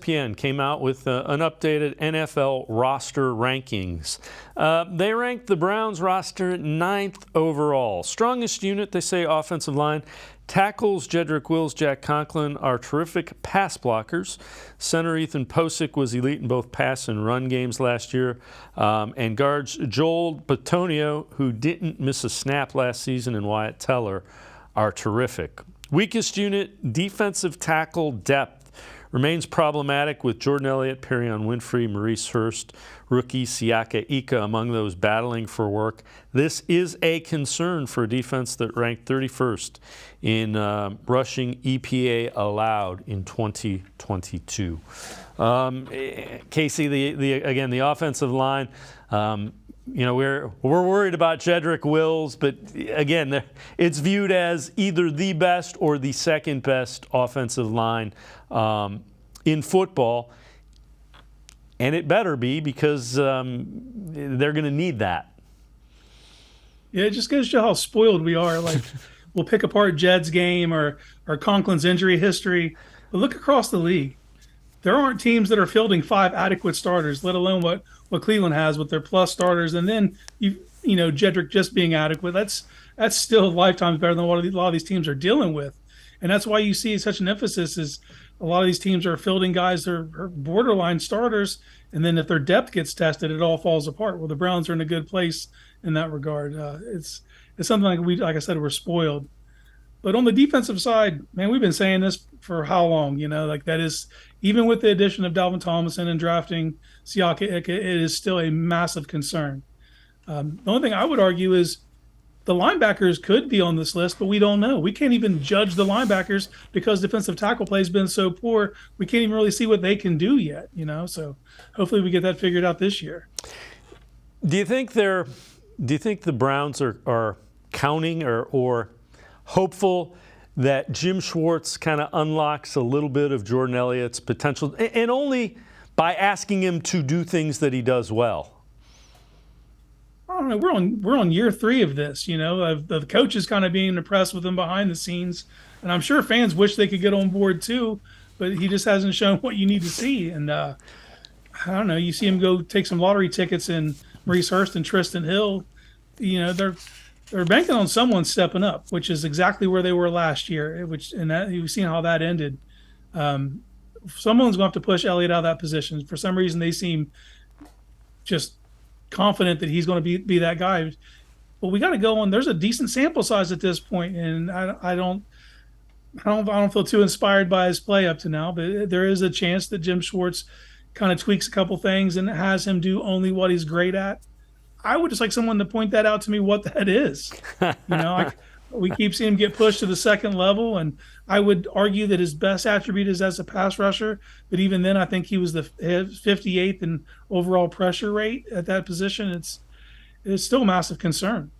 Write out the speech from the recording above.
ESPN came out with an updated NFL roster rankings. They ranked the Browns roster 9th overall. Strongest unit, they say, offensive line. Tackles, Jedrick Wills, Jack Conklin are terrific pass blockers. Center Ethan Posick was elite in both pass and run games last year. And guards Joel Bitonio, who didn't miss a snap last season, and Wyatt Teller are terrific. Weakest unit, defensive tackle depth. Remains problematic with Jordan Elliott, Perrion Winfrey, Maurice Hurst, rookie Siaka Ika among those battling for work. This is a concern for a defense that ranked 31st in rushing EPA allowed in 2022. Casey, again, the offensive line. We're worried about Jedrick Wills, but again, it's viewed as either the best or the second best offensive line in football, and it better be, because they're going to need that. Yeah, it just goes to show how spoiled we are. Like, we'll pick apart Jed's game or Conklin's injury history, but look across the league. There aren't teams that are fielding 5 adequate starters, let alone what Cleveland has with their plus starters. And then Jedrick just being adequate. That's still lifetimes better than what a lot of these teams are dealing with. And that's why you see such an emphasis is a lot of these teams are fielding guys that are borderline starters. And then if their depth gets tested, it all falls apart. Well, the Browns are in a good place in that regard. It's something like I said, we're spoiled. But on the defensive side, man, we've been saying this for how long? That is, even with the addition of Dalvin Tomlinson and drafting Siaka Ika, it is still a massive concern. The only thing I would argue is the linebackers could be on this list, but we don't know. We can't even judge the linebackers because defensive tackle play has been so poor. We can't even really see what they can do yet. So hopefully we get that figured out this year. Do you think the Browns are counting or hopeful that Jim Schwartz kind of unlocks a little bit of Jordan Elliott's potential, and only by asking him to do things that he does well? I don't know. We're on year 3 of this. The coach is kind of being impressed with him behind the scenes, and I'm sure fans wish they could get on board too, but he just hasn't shown what you need to see. And I don't know. You see him go take some lottery tickets in Maurice Hurst and Tristan Hill. They're banking on someone stepping up, which is exactly where they were last year. You've seen how that ended. Someone's going to have to push Elliott out of that position. For some reason, they seem just confident that he's going to be that guy. But we got to go on. There's a decent sample size at this point, and I don't feel too inspired by his play up to now. But there is a chance that Jim Schwartz kind of tweaks a couple things and has him do only what he's great at. I would just like someone to point that out to me, what that is. We keep seeing him get pushed to the second level, and I would argue that his best attribute is as a pass rusher. But even then, I think he was the 58th in overall pressure rate at that position. It's still a massive concern.